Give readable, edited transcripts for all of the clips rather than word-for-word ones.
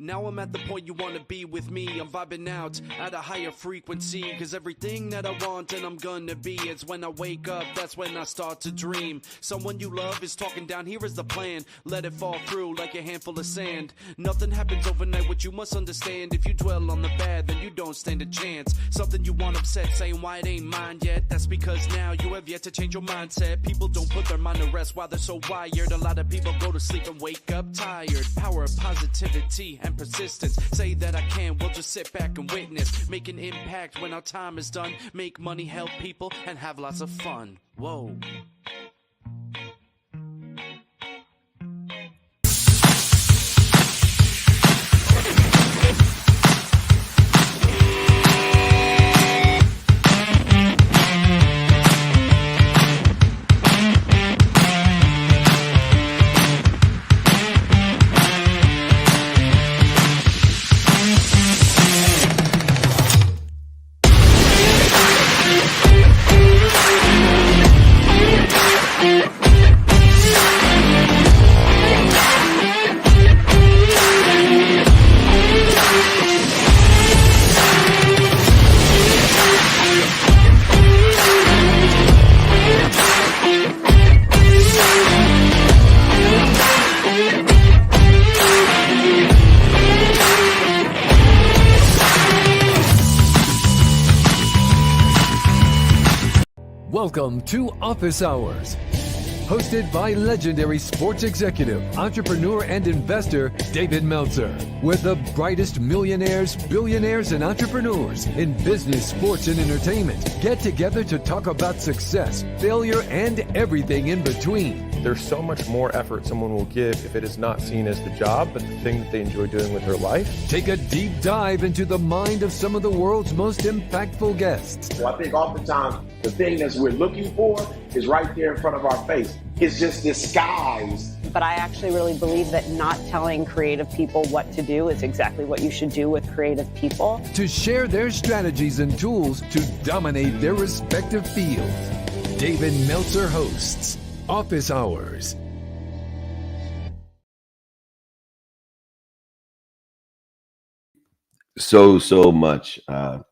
Now I'm at the point you wanna be with me. I'm vibing out at a higher frequency, cause everything that I want and I'm gonna be, it's when I wake up, that's when I start to dream. Someone you love is talking down, here is the plan. Let it fall through like a handful of sand. Nothing happens overnight, what you must understand. If you dwell on the bad, then you don't stand a chance. Something you want upset, saying why it ain't mine yet. That's because now you have yet to change your mindset. People don't put their mind to rest while they're so wired. A lot of people go to sleep and wake up tired. Power of positivity and persistence. Say that I can, we'll just sit back and witness. Make an impact when our time is done. Make money, help people, and have lots of fun. Whoa. Welcome to Office Hours, hosted by legendary sports executive, entrepreneur, and investor David Meltzer, where the brightest millionaires, billionaires, and entrepreneurs in business, sports, and entertainment get together to talk about success, failure, and everything in between. There's so much more effort someone will give if it is not seen as the job, but the thing that they enjoy doing with their life. Take a deep dive into the mind of some of the world's most impactful guests. So I think oftentimes the thing that we're looking for is right there in front of our face. It's just disguised. But I actually really believe that not telling creative people what to do is exactly what you should do with creative people. To share their strategies and tools to dominate their respective fields. David Meltzer hosts Office Hours. So much. I'm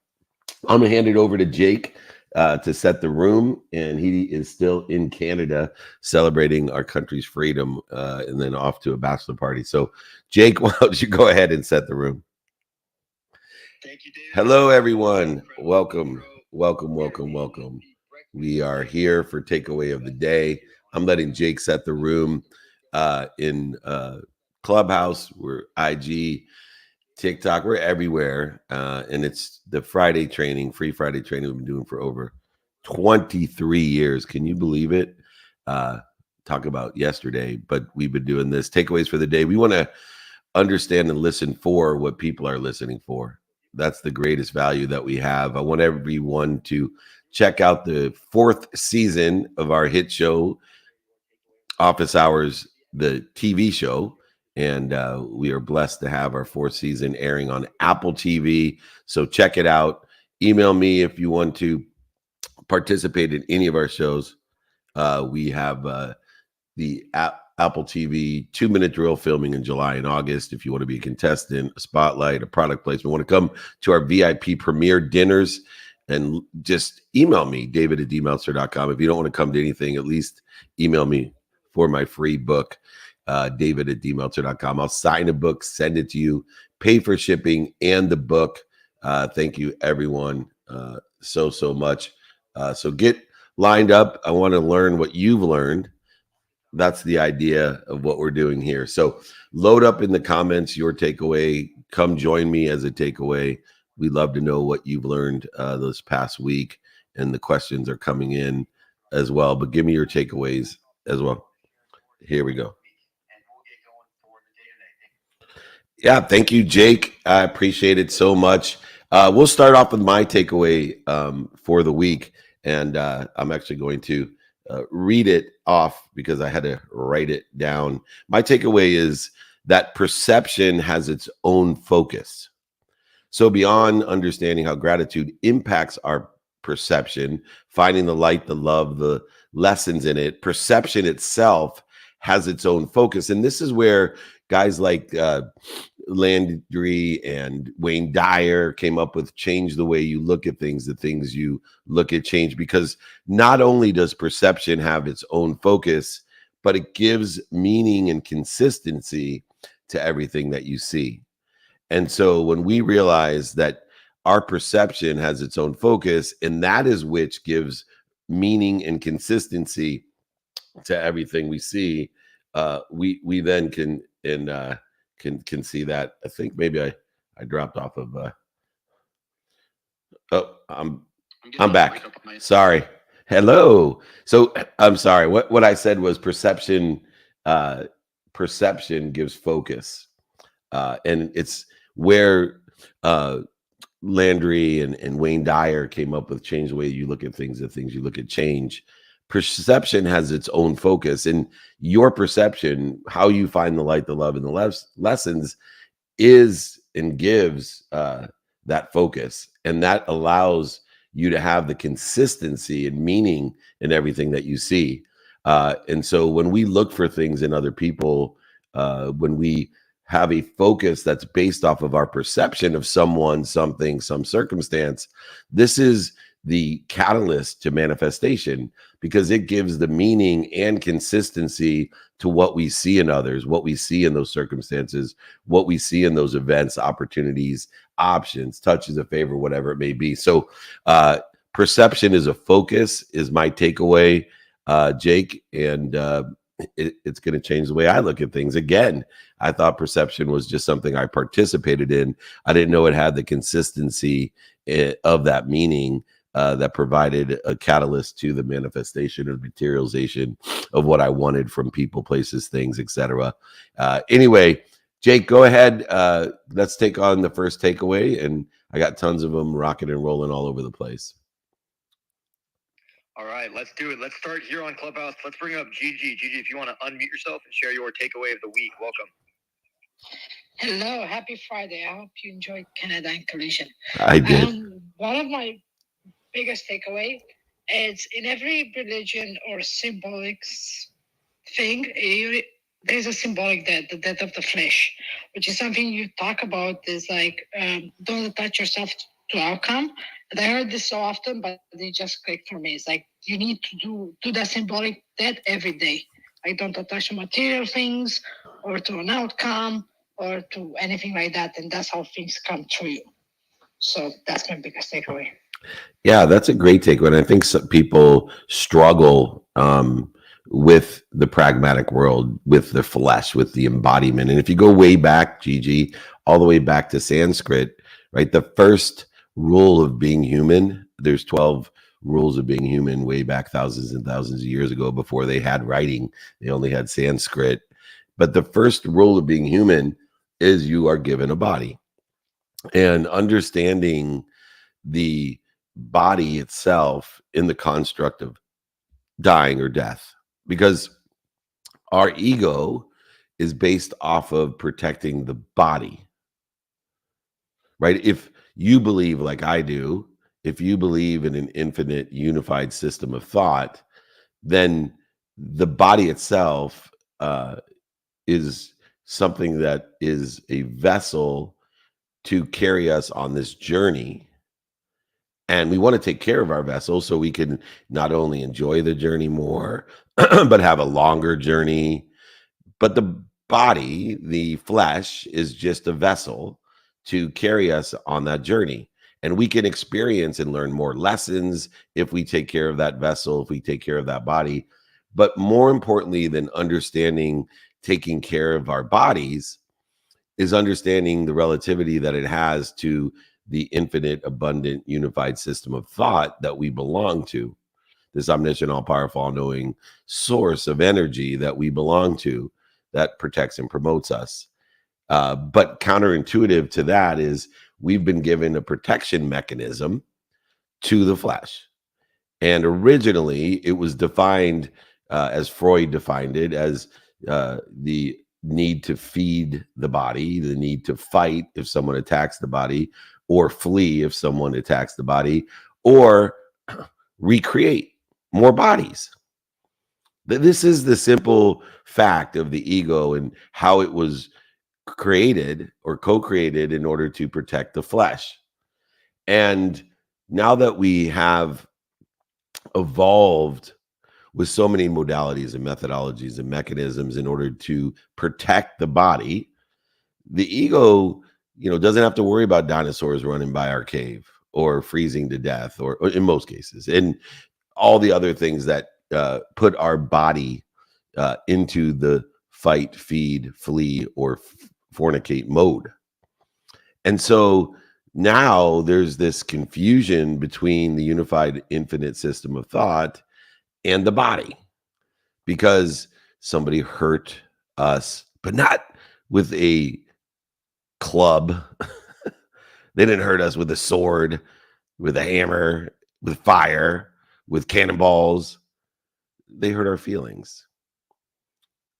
gonna hand it over to Jake to set the room, and he is still in Canada celebrating our country's freedom, and then off to a bachelor party. So, Jake, why don't you go ahead and set the room? Thank you, David. Hello, everyone. Welcome. We are here for takeaway of the day. I'm letting Jake set the room in Clubhouse. We're IG, TikTok. We're everywhere. And it's the Friday training, free Friday training we've been doing for over 23 years. Can you believe it? Talk about yesterday, but we've been doing this. Takeaways for the day. We want to understand and listen for what people are listening for. That's the greatest value that we have. I want everyone to check out the 4th season of our hit show, Office Hours, the TV show. And we are blessed to have our 4th season airing on Apple TV. So check it out. Email me if you want to participate in any of our shows. We have the Apple TV 2-minute drill filming in July and August. If you want to be a contestant, a spotlight, a product placement, want to come to our VIP premiere dinners, and just email me, david@dmeltzer.com. If you don't want to come to anything, at least email me for my free book, david@dmeltzer.com. I'll sign a book, send it to you, pay for shipping and the book. Thank you, everyone, so much. So get lined up. I want to learn what you've learned. That's the idea of what we're doing here. So load up in the comments your takeaway. Come join me as a takeaway. We'd love to know what you've learned this past week, and the questions are coming in as well. But give me your takeaways as well. Here we go. Yeah, thank you, Jake. I appreciate it so much. We'll start off with my takeaway for the week, and I'm actually going to read it off because I had to write it down. My takeaway is that perception has its own focus. So beyond understanding how gratitude impacts our perception, finding the light, the love, the lessons in it, perception itself has its own focus. And this is where guys like Landry and Wayne Dyer came up with change the way you look at things, the things you look at change, because not only does perception have its own focus, but it gives meaning and consistency to everything that you see. And so when we realize that our perception has its own focus, and that is which gives meaning and consistency to everything we see, we then can see that. I think maybe I dropped off of I'm back. Sorry. Hello. So I'm sorry. What I said was perception gives focus. And it's where Landry and Wayne Dyer came up with change the way you look at things, the things you look at change. Perception has its own focus, and your perception, how you find the light, the love, and the lessons is and gives that focus. And that allows you to have the consistency and meaning in everything that you see. And so when we look for things in other people, when we have a focus that's based off of our perception of someone, something, some circumstance, this is the catalyst to manifestation, because it gives the meaning and consistency to what we see in others, what we see in those circumstances, what we see in those events, opportunities, options, touches of favor, whatever it may be. So perception is a focus, is my takeaway, Jake, and it's going to change the way I look at things. Again, I thought perception was just something I participated in. I didn't know it had the consistency of that meaning that provided a catalyst to the manifestation of materialization of what I wanted from people, places, things, etc. Anyway, Jake, go ahead. Let's take on the first takeaway, and I got tons of them rocking and rolling all over the place. All right, let's do it. Let's start here on Clubhouse. Let's bring up Gigi. Gigi, if you want to unmute yourself and share your takeaway of the week, welcome. Hello, happy Friday. I hope you enjoyed Canada and Collision. I did. One of my biggest takeaway is in every religion or symbolic thing, there's a symbolic death, the death of the flesh, which is something you talk about is like, don't attach yourself to outcome. And I heard this so often, but it just clicked for me. It's like you need to do that symbolic death every day. Like don't attach to material things or to an outcome or to anything like that. And that's how things come to you. So that's my biggest takeaway. Yeah, that's a great takeaway. And I think some people struggle with the pragmatic world, with the flesh, with the embodiment. And if you go way back, Gigi, all the way back to Sanskrit, right? The first rule of being human, there's 12 rules of being human way back thousands and thousands of years ago before they had writing. They only had Sanskrit. But the first rule of being human is you are given a body. And understanding the body itself in the construct of dying or death, because our ego is based off of protecting the body, right? If you believe like I do, if you believe in an infinite unified system of thought, then the body itself is something that is a vessel to carry us on this journey. And we want to take care of our vessel so we can not only enjoy the journey more, but have a longer journey. But the body, the flesh, is just a vessel to carry us on that journey. And we can experience and learn more lessons if we take care of that vessel, if we take care of that body. But more importantly than understanding taking care of our bodies is understanding the relativity that it has to the infinite, abundant, unified system of thought that we belong to, this omniscient, all-powerful, all-knowing source of energy that we belong to that protects and promotes us. But counterintuitive to that is we've been given a protection mechanism to the flesh. And originally it was defined as Freud defined it, as the need to feed the body, the need to fight if someone attacks the body, or flee if someone attacks the body, or recreate more bodies. This is the simple fact of the ego and how it was created or co-created in order to protect the flesh. And now that we have evolved with so many modalities and methodologies and mechanisms in order to protect the body, the ego, doesn't have to worry about dinosaurs running by our cave or freezing to death, or in most cases, and all the other things that put our body into the fight, feed, flee, or fornicate mode. And so now there's this confusion between the unified infinite system of thought and the body, because somebody hurt us, but not with a club. They didn't hurt us with a sword, with a hammer, with fire, with cannonballs. They hurt our feelings.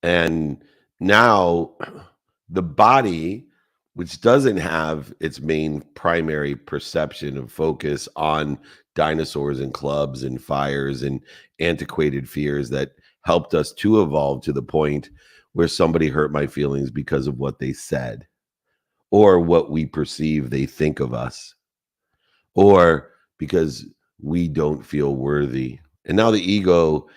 And now the body, which doesn't have its main primary perception of focus on dinosaurs and clubs and fires and antiquated fears that helped us to evolve to the point where somebody hurt my feelings because of what they said, or what we perceive they think of us, or because we don't feel worthy. And now the ego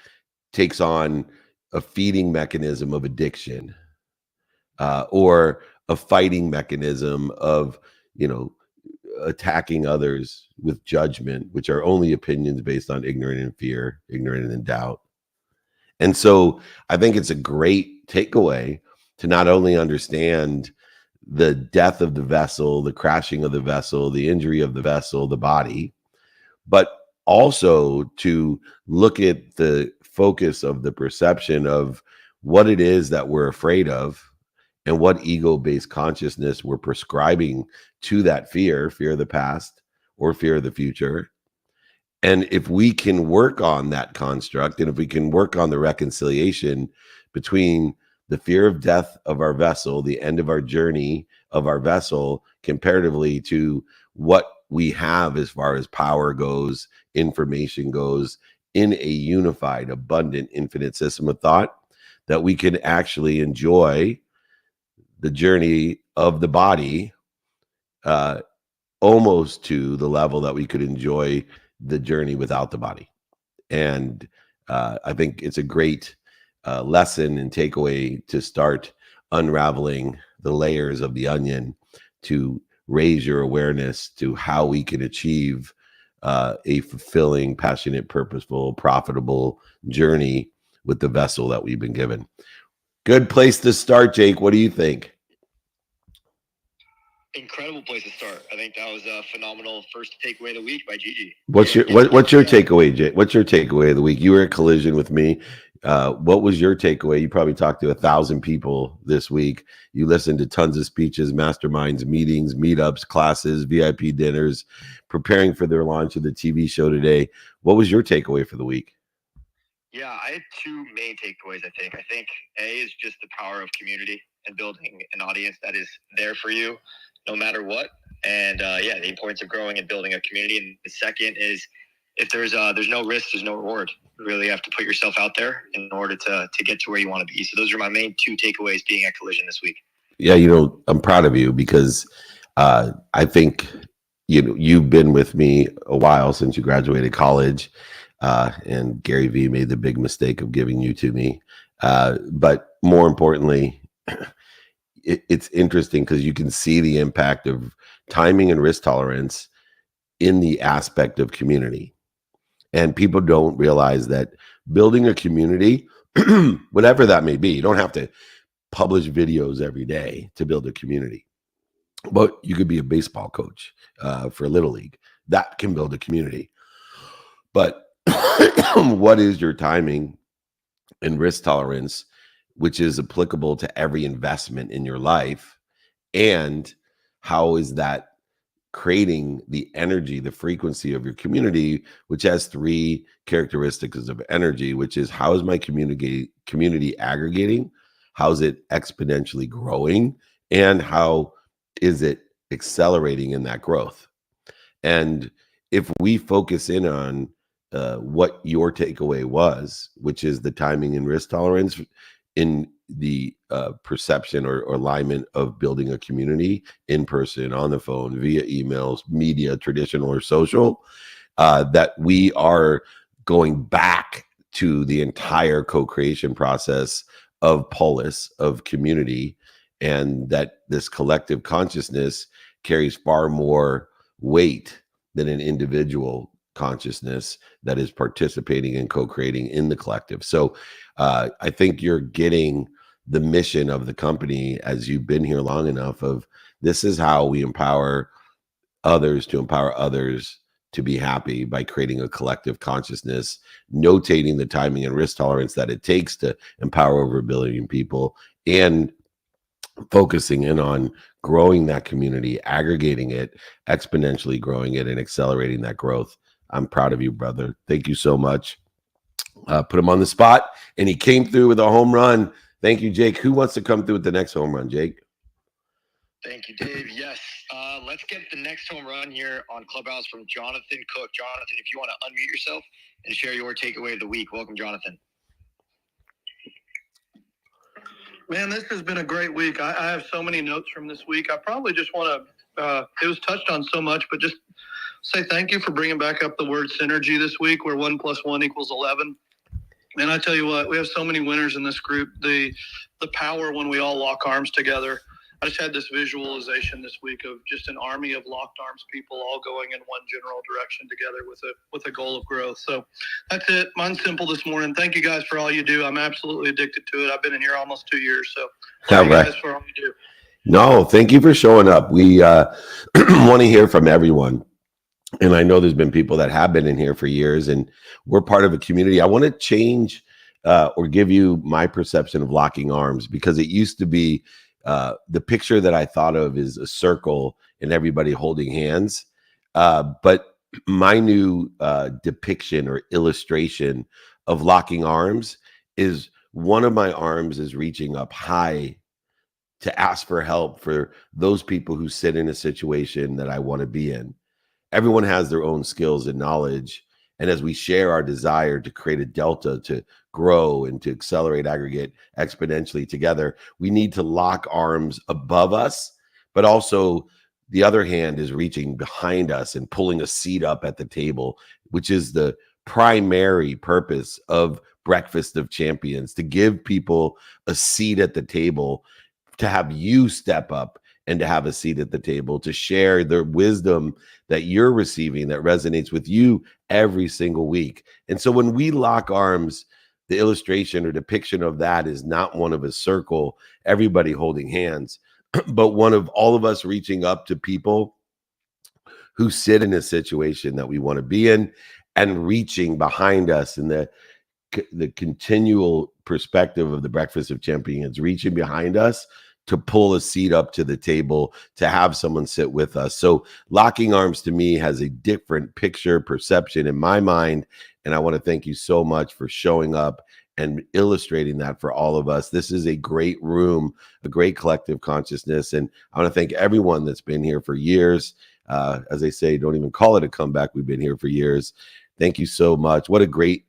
takes on a feeding mechanism of addiction, or a fighting mechanism of, attacking others with judgment, which are only opinions based on ignorance and fear, ignorance and doubt. And so I think it's a great takeaway to not only understand the death of the vessel, the crashing of the vessel, the injury of the vessel, the body, but also to look at the focus of the perception of what it is that we're afraid of and what ego-based consciousness we're prescribing to that fear of the past or fear of the future. And if we can work on that construct, and if we can work on the reconciliation between the fear of death of our vessel, the end of our journey of our vessel, comparatively to what we have as far as power goes, information goes, in a unified, abundant, infinite system of thought, that we can actually enjoy the journey of the body almost to the level that we could enjoy the journey without the body. And I think it's a great lesson and takeaway to start unraveling the layers of the onion, to raise your awareness to how we can achieve a fulfilling, passionate, purposeful, profitable journey with the vessel that we've been given. Good place to start, Jake. What do you think? Incredible place to start. I think that was a phenomenal first takeaway of the week by Gigi. What's your takeaway, Jake? What's your takeaway of the week? You were in Collision with me. What was your takeaway? You probably talked to 1,000 people this week. You listened to tons of speeches, masterminds, meetings, meetups, classes, VIP dinners, preparing for their launch of the TV show today. What was your takeaway for the week? Yeah, I had two main takeaways, I think. I think A is just the power of community and building an audience that is there for you no matter what. And the importance of growing and building a community. And the second is, if there's no risk, there's no reward. You really have to put yourself out there in order to get to where you want to be. So those are my main two takeaways being at Collision this week. Yeah, I'm proud of you because I think you've been with me a while since you graduated college, and Gary Vee made the big mistake of giving you to me. But more importantly, it's interesting because you can see the impact of timing and risk tolerance in the aspect of community. And people don't realize that building a community, whatever that may be, you don't have to publish videos every day to build a community. But you could be a baseball coach for Little League. That can build a community. But what is your timing and risk tolerance, which is applicable to every investment in your life? And how is that creating the energy, the frequency of your community, which has three characteristics of energy, which is, how is my community aggregating? How is it exponentially growing? And how is it accelerating in that growth? And if we focus in on what your takeaway was, which is the timing and risk tolerance in the perception or alignment of building a community in person, on the phone, via emails, media, traditional or social, that we are going back to the entire co-creation process of polis, of community, and that this collective consciousness carries far more weight than an individual consciousness that is participating and co-creating in the collective. So I think you're getting the mission of the company, as you've been here long enough, of this is how we empower others to be happy, by creating a collective consciousness, notating the timing and risk tolerance that it takes to empower over 1 billion people, and focusing in on growing that community, aggregating it, exponentially growing it, and accelerating that growth. I'm proud of you, brother. Thank you so much. Put him on the spot, and he came through with a home run. Thank you, Jake. Who wants to come through with the next home run, Jake? Thank you, Dave. Yes. Let's get the next home run here on Clubhouse from Jonathan Cook. Jonathan, if you want to unmute yourself and share your takeaway of the week. Welcome, Jonathan. Man, this has been a great week. I have so many notes from this week. I probably just want to, it was touched on so much, but just say thank you for bringing back up the word synergy this week, where 1 + 1 = 11. And I tell you what, we have so many winners in this group. The power when we all lock arms together. I just had this visualization this week of just an army of locked arms people all going in one general direction together with a goal of growth. So that's it. Mine's simple this morning. Thank you guys for all you do. I'm absolutely addicted to it. I've been in here almost 2 years. So thank you guys for all you do. No, thank you for showing up. We want to hear from everyone. And I know there's been people that have been in here for years, and we're part of a community. I want to change or give you my perception of locking arms, because it used to be the picture that I thought of is a circle and everybody holding hands. But my new depiction or illustration of locking arms is one of my arms is reaching up high to ask for help for those people who sit in a situation that I want to be in. Everyone has their own skills and knowledge. And as we share our desire to create a delta, to grow and to accelerate, aggregate exponentially together, we need to lock arms above us, but also the other hand is reaching behind us and pulling a seat up at the table, which is the primary purpose of Breakfast of Champions, to give people a seat at the table, to have you step up and to have a seat at the table, to share the wisdom that you're receiving that resonates with you every single week. And so when we lock arms, the illustration or depiction of that is not one of a circle, everybody holding hands, but one of all of us reaching up to people who sit in a situation that we want to be in, and reaching behind us in the continual perspective of the Breakfast of Champions, reaching behind us to pull a seat up to the table, to have someone sit with us. So locking arms to me has a different picture, perception in my mind. And I want to thank you so much for showing up and illustrating that for all of us. This is a great room, a great collective consciousness. And I want to thank everyone that's been here for years. As they say, don't even call it a comeback. We've been here for years. Thank you so much. What a great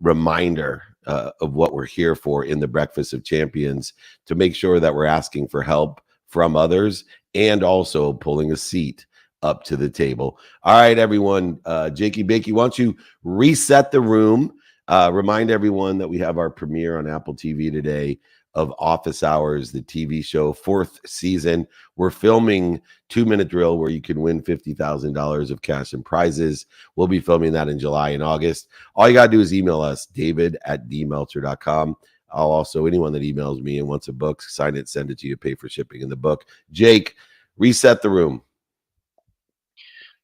reminder of what we're here for in the Breakfast of Champions, to make sure that we're asking for help from others and also pulling a seat up to the table. All right, everyone. Jakey Bakey, why don't you reset the room? Remind everyone that we have our premiere on Apple TV today of Office Hours, the TV show, 4th season. We're filming 2-minute drill where you can win $50,000 of cash and prizes. We'll be filming that in July and August. All you got to do is email us, david@dmeltzer.com. I'll also, anyone that emails me and wants a book, sign it, send it to you, pay for shipping in the book. Jake, reset the room.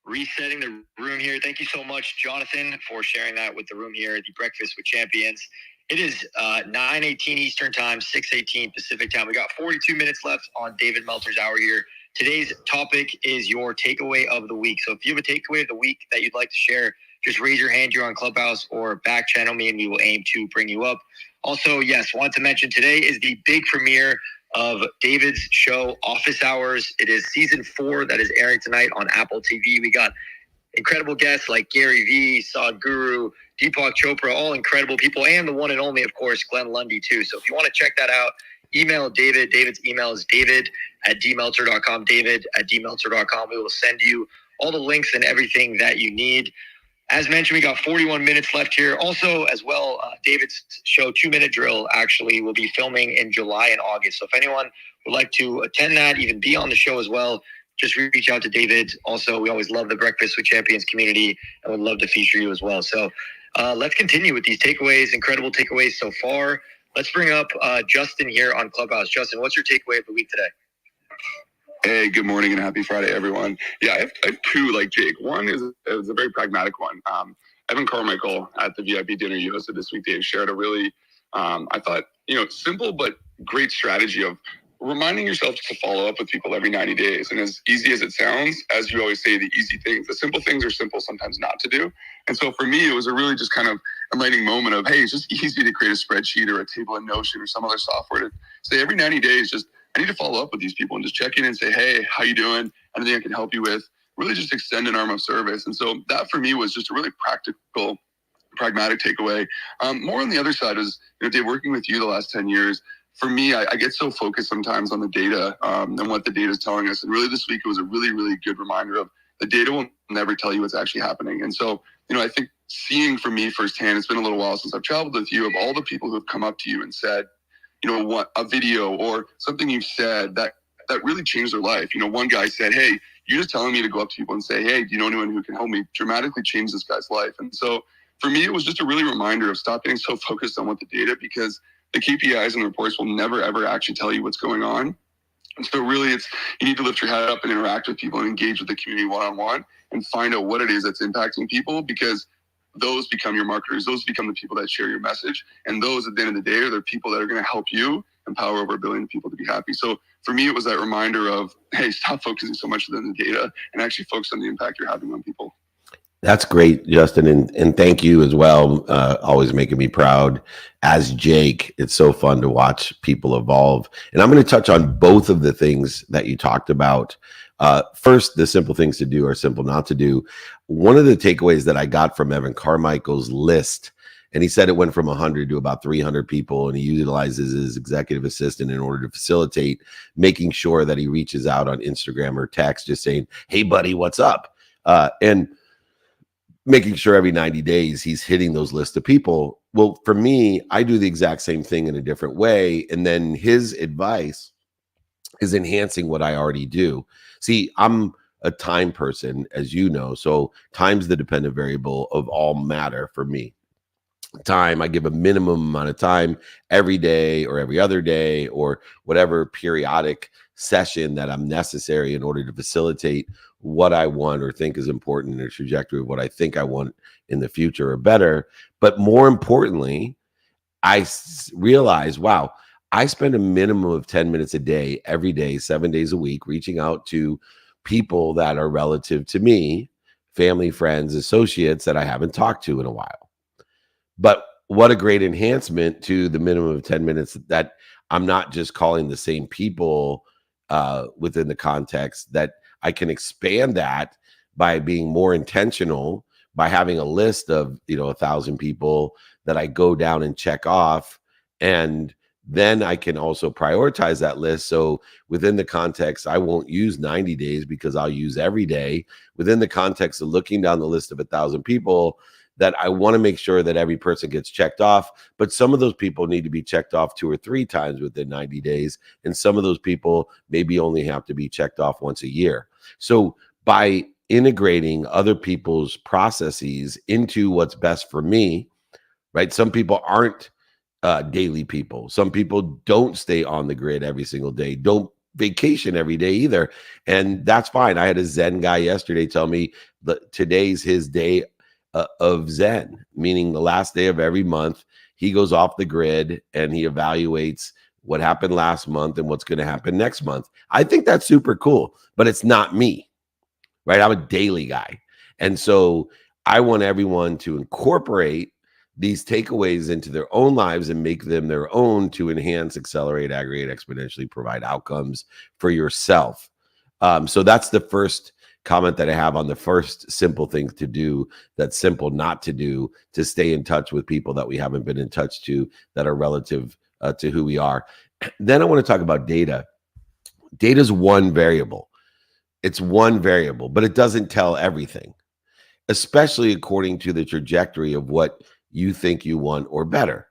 Resetting the room here. Thank you so much, Jonathan, for sharing that with the room here at the Breakfast with Champions. It is 9:18 Eastern Time, 6:18 Pacific Time. We got 42 minutes left on David Meltzer's Hour here. Today's topic is your takeaway of the week. So if you have a takeaway of the week that you'd like to share, just raise your hand here on Clubhouse or back channel me, and we will aim to bring you up. Also, yes, wanted to mention today is the big premiere of David's show, Office Hours. It is season 4 that is airing tonight on Apple TV. We got incredible guests like Gary Vee, Sadhguru, Deepak Chopra, all incredible people, and the one and only, of course, Glenn Lundy too. So if you want to check that out, email David. David's email is david@dmeltzer.com, david@dmeltzer.com. We will send you all the links and everything that you need. As mentioned, we got 41 minutes left here. Also, as well, David's show, 2-Minute Drill, actually will be filming in July and August. So if anyone would like to attend that, even be on the show as well, just reach out to David. Also, we always love the Breakfast with Champions community and would love to feature you as well. So let's continue with these takeaways, incredible takeaways so far. Let's bring up Justin here on Clubhouse. Justin, what's your takeaway of the week today? Hey, good morning and happy Friday, everyone. Yeah, I have two like Jake. One is a very pragmatic one. Evan Carmichael at the VIP dinner you hosted this week, Dave, shared a really, I thought, simple but great strategy of reminding yourself to follow up with people every 90 days. And as easy as it sounds, as you always say, the easy things, the simple things are simple sometimes not to do. And so for me, it was a really just kind of enlightening moment of, hey, it's just easy to create a spreadsheet or a table in Notion or some other software to say every 90 days, just I need to follow up with these people and just check in and say, hey, how you doing? Anything I can help you with? Really just extend an arm of service. And so that for me was just a really practical, pragmatic takeaway. More on the other side is, Dave, working with you the last 10 years, for me, I get so focused sometimes on the data and what the data is telling us. And really this week, it was a really, really good reminder of the data will never tell you what's actually happening. And so, I think seeing for me firsthand, it's been a little while since I've traveled with you, of all the people who have come up to you and said, what a video or something you've said that really changed their life. One guy said, hey, you're just telling me to go up to people and say, hey, do you know anyone who can help me? Dramatically change this guy's life. And so for me, it was just a really reminder of stop getting so focused on what the data, because the KPIs and the reports will never, ever actually tell you what's going on. And so really you need to lift your head up and interact with people and engage with the community one-on-one and find out what it is that's impacting people, because those become your marketers. Those become the people that share your message. And those at the end of the day are the people that are going to help you empower over 1 billion people to be happy. So for me, it was that reminder of, hey, stop focusing so much on the data and actually focus on the impact you're having on people. That's great, Justin. And thank you as well. Always making me proud as Jake. It's so fun to watch people evolve. And I'm going to touch on both of the things that you talked about. First, the simple things to do are simple not to do. One of the takeaways that I got from Evan Carmichael's list, and he said it went from 100 to about 300 people, and he utilizes his executive assistant in order to facilitate making sure that he reaches out on Instagram or text, just saying, hey, buddy, what's up? And making sure every 90 days he's hitting those lists of people. Well, for me, I do the exact same thing in a different way. And then his advice is enhancing what I already do. See, I'm a time person, as you know, so time's the dependent variable of all matter for me. Time, I give a minimum amount of time every day or every other day or whatever periodic session that I'm necessary in order to facilitate what I want or think is important in the trajectory of what I think I want in the future or better. But more importantly, I realize, wow, I spend a minimum of 10 minutes a day, every day, 7 days a week, reaching out to people that are relative to me, family, friends, associates that I haven't talked to in a while. But what a great enhancement to the minimum of 10 minutes that I'm not just calling the same people within the context, that I can expand that by being more intentional, by having a list of 1,000 people that I go down and check off. And then I can also prioritize that list. So within the context, I won't use 90 days because I'll use every day. Within the context of looking down the list of 1,000 people, that I want to make sure that every person gets checked off. But some of those people need to be checked off 2 or 3 times within 90 days. And some of those people maybe only have to be checked off once a year. So by integrating other people's processes into what's best for me, right? Some people aren't daily people. Some people don't stay on the grid every single day, don't vacation every day either. And that's fine. I had a Zen guy yesterday tell me that today's his day of Zen, meaning the last day of every month, he goes off the grid and he evaluates what happened last month and what's going to happen next month. I think that's super cool, but it's not me, right? I'm a daily guy. And so I want everyone to incorporate these takeaways into their own lives and make them their own to enhance, accelerate, aggregate, exponentially provide outcomes for yourself. So that's the first comment that I have on the first simple thing to do that's simple not to do to stay in touch with people that we haven't been in touch to that are relative to who we are. Then I want to talk about data. Data is one variable. It's one variable, but it doesn't tell everything, especially according to the trajectory of what you think you want or better.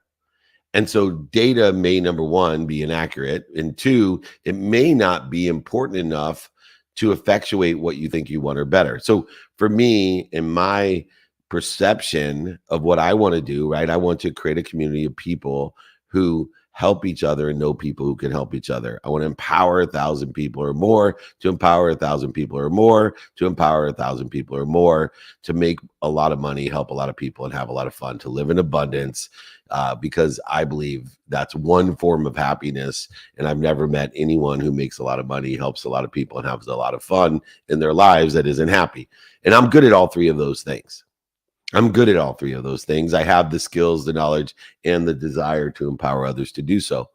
And so data may, number one, be inaccurate, and two, it may not be important enough to effectuate what you think you want or better. So for me, in my perception of what I want to do, right, I want to create a community of people who help each other and know people who can help each other. I want to empower 1,000 people or more, to empower 1,000 people or more, to empower 1,000 people or more, to make a lot of money, help a lot of people, and have a lot of fun, to live in abundance, because I believe that's one form of happiness. And I've never met anyone who makes a lot of money, helps a lot of people, and has a lot of fun in their lives that isn't happy. And I'm good at all three of those things. I'm good at all three of those things. I have the skills, the knowledge, and the desire to empower others to do so.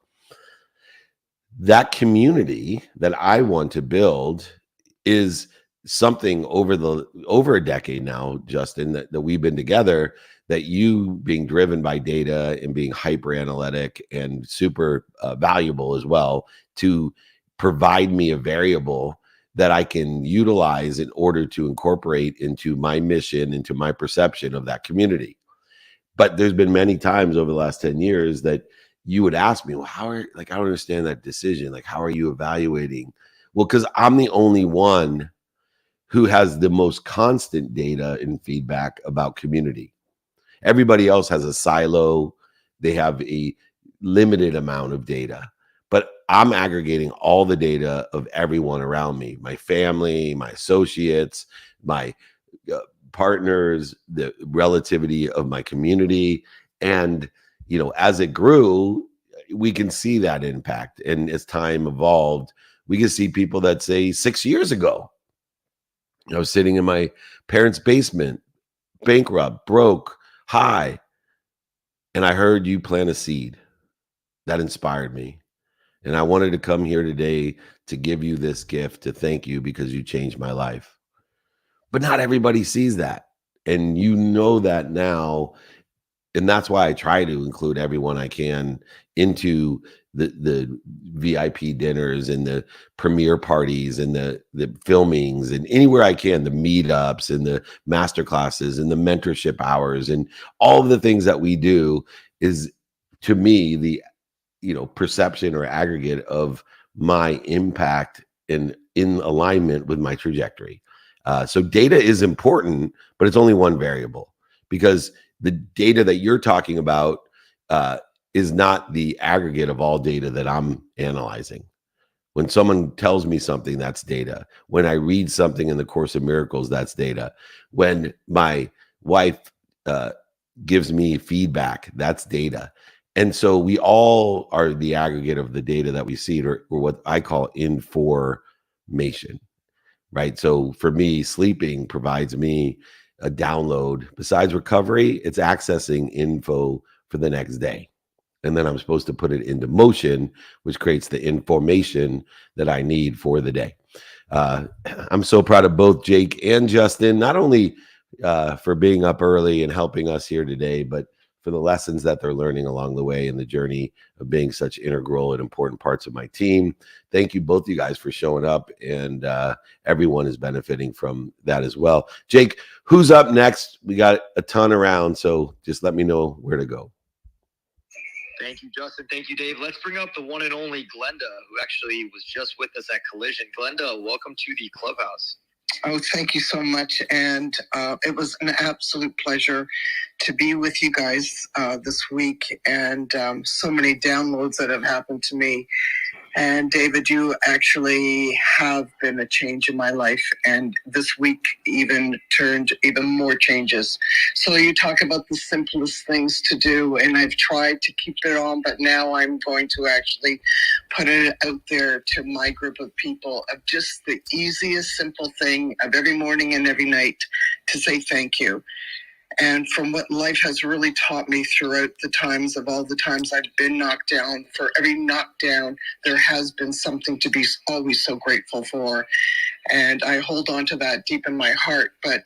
That community that I want to build is something over a decade now, Justin, that we've been together, that you being driven by data and being hyper analytic and super valuable as well, to provide me a variable that I can utilize in order to incorporate into my mission, into my perception of that community. But there's been many times over the last 10 years that you would ask me, well, I don't understand that decision. Like, how are you evaluating? Well, because I'm the only one who has the most constant data and feedback about community. Everybody else has a silo. They have a limited amount of data. But I'm aggregating all the data of everyone around me, my family, my associates, my partners, the relativity of my community. And, as it grew, we can see that impact. And as time evolved, we can see people that say 6 years ago, I was sitting in my parents' basement, bankrupt, broke, high, and I heard you plant a seed. That inspired me. And I wanted to come here today to give you this gift, to thank you because you changed my life. But not everybody sees that. And you know that now. And that's why I try to include everyone I can into the VIP dinners and the premiere parties and the filmings and anywhere I can, the meetups and the master classes and the mentorship hours and all of the things that we do is, to me, the perception or aggregate of my impact in alignment with my trajectory. So data is important, but it's only one variable, because the data that you're talking about is not the aggregate of all data that I'm analyzing. When someone tells me something, that's data. When I read something in the Course of Miracles, that's data. When my wife gives me feedback, that's data. And so we all are the aggregate of the data that we see, or what I call information, right? So for me, sleeping provides me a download. Besides recovery, it's accessing info for the next day. And then I'm supposed to put it into motion, which creates the information that I need for the day. I'm so proud of both Jake and Justin, not only for being up early and helping us here today, but for the lessons that they're learning along the way in the journey of being such integral and important parts of my team. Thank you, both of you guys, for showing up, and everyone is benefiting from that as well. Jake, who's up next? We got a ton around, so just let me know where to go. Thank you, Justin. Thank you, Dave. Let's bring up the one and only Glenda, who actually was just with us at Collision. Glenda, welcome to the clubhouse. Oh, thank you so much. And it was an absolute pleasure to be with you guys this week, and so many downloads that have happened to me. And David, you actually have been a change in my life, and this week even turned even more changes. So you talk about the simplest things to do, and I've tried to keep it on, but now I'm going to actually put it out there to my group of people of just the easiest, simple thing of every morning and every night to say thank you. And from what life has really taught me throughout the times of all the times I've been knocked down, for every knockdown, there has been something to be always so grateful for. And I hold on to that deep in my heart. But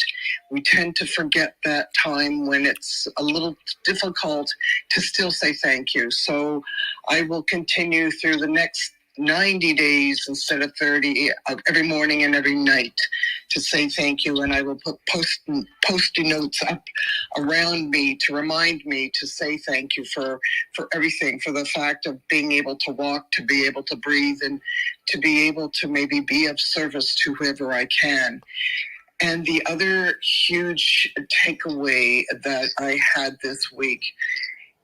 we tend to forget that time when it's a little difficult to still say thank you. So I will continue through the next 90 days instead of 30, every morning and every night, to say thank you. And I will put post-it notes up around me to remind me to say thank you for everything, for the fact of being able to walk, to be able to breathe, and to be able to maybe be of service to whoever I can. And the other huge takeaway that I had this week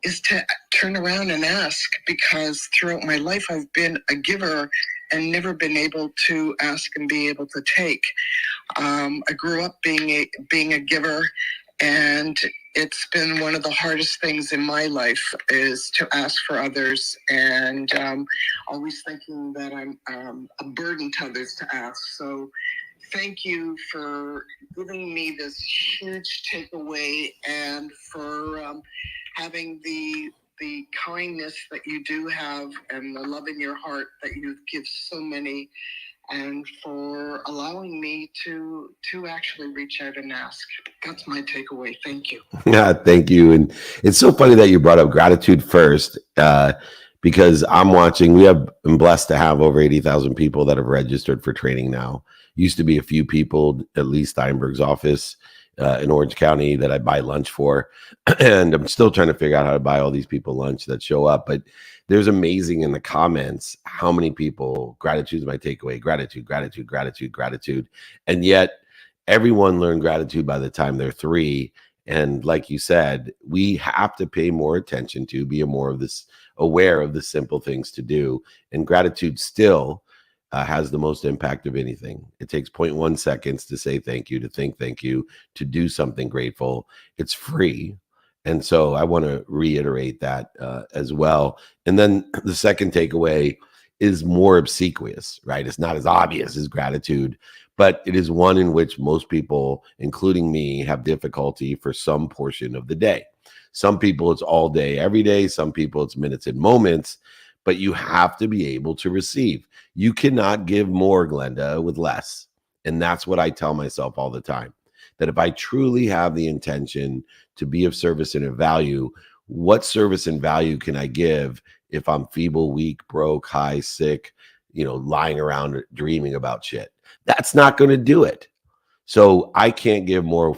is to turn around and ask, because throughout my life I've been a giver and never been able to ask and be able to take. I grew up being a giver, and it's been one of the hardest things in my life is to ask for others, and always thinking that I'm a burden to others to ask. So thank you for giving me this huge takeaway, and for having the kindness that you do have, and the love in your heart that you give so many, and for allowing me to actually reach out and ask. That's my takeaway. Thank you. Yeah, thank you. And it's so funny that you brought up gratitude first, because I'm blessed to have over 80,000 people that have registered for training now. Used to be a few people at Lee Steinberg's office in Orange County that I buy lunch for. And I'm still trying to figure out how to buy all these people lunch that show up. But there's amazing in the comments how many people, gratitude is my takeaway, gratitude, gratitude, gratitude, gratitude. And yet everyone learned gratitude by the time they're 3. And like you said, we have to pay more attention to, be aware of the simple things to do. And gratitude still has the most impact of anything. It takes 0.1 seconds to say thank you, to think thank you, to do something grateful. It's free. And so I want to reiterate that as well. And then the second takeaway is more obsequious, right? It's not as obvious as gratitude, but it is one in which most people, including me, have difficulty for some portion of the day. Some people it's all day, every day. Some people it's minutes and moments, but you have to be able to receive. You cannot give more, Glenda, with less. And that's what I tell myself all the time, that if I truly have the intention to be of service and of value, what service and value can I give if I'm feeble, weak, broke, high, sick, lying around dreaming about shit? That's not going to do it. So I can't give more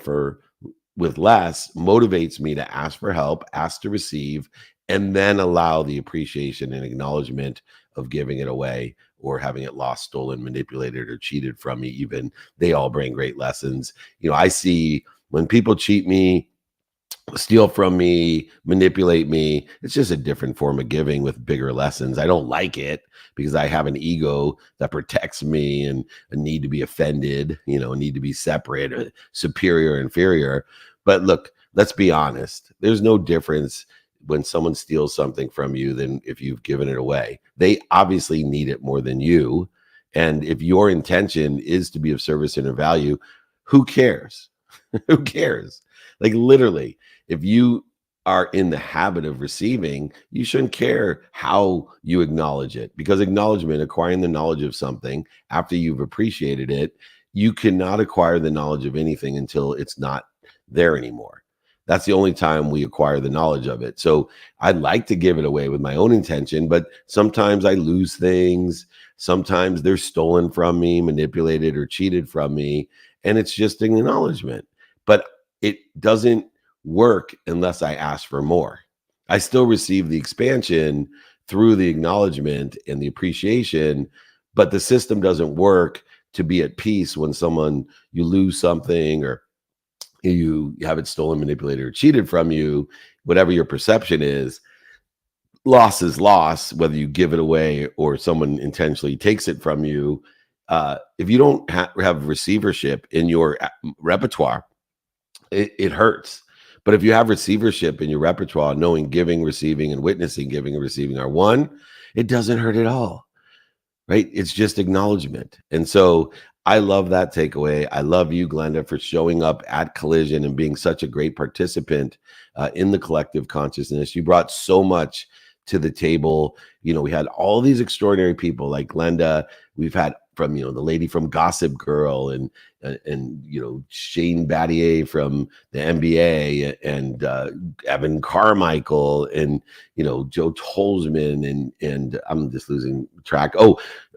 with less motivates me to ask for help, ask to receive, and then allow the appreciation and acknowledgement of giving it away or having it lost, stolen, manipulated, or cheated from me. Even they all bring great lessons. I see when people cheat me, steal from me, manipulate me, it's just a different form of giving with bigger lessons. I don't like it because I have an ego that protects me and a need to be offended, a need to be separate, superior, inferior. But look, let's be honest. There's no difference when someone steals something from you than if you've given it away. They obviously need it more than you. And if your intention is to be of service and of value, who cares? Who cares? Like literally, if you are in the habit of receiving, you shouldn't care how you acknowledge it, because acknowledgement, acquiring the knowledge of something after you've appreciated it, you cannot acquire the knowledge of anything until it's not there anymore. That's the only time we acquire the knowledge of it. So I'd like to give it away with my own intention, but sometimes I lose things. Sometimes they're stolen from me, manipulated, or cheated from me. And it's just an acknowledgement. But it doesn't work unless I ask for more. I still receive the expansion through the acknowledgement and the appreciation, but the system doesn't work to be at peace when you lose something or you have it stolen, manipulated, or cheated from you. Whatever your perception is, loss is loss, whether you give it away or someone intentionally takes it from you. If you don't have receivership in your repertoire, it hurts. But if you have receivership in your repertoire, knowing giving, receiving, and witnessing giving and receiving are one, it doesn't hurt at all, right? It's just acknowledgement. And so I love that takeaway. I love you, Glenda, for showing up at Collision and being such a great participant in the collective consciousness. You brought so much to the table. We had all these extraordinary people like Glenda. We've had from, the lady from Gossip Girl and Shane Battier from the NBA and Evan Carmichael and, Joe Tolzman and I'm just losing track.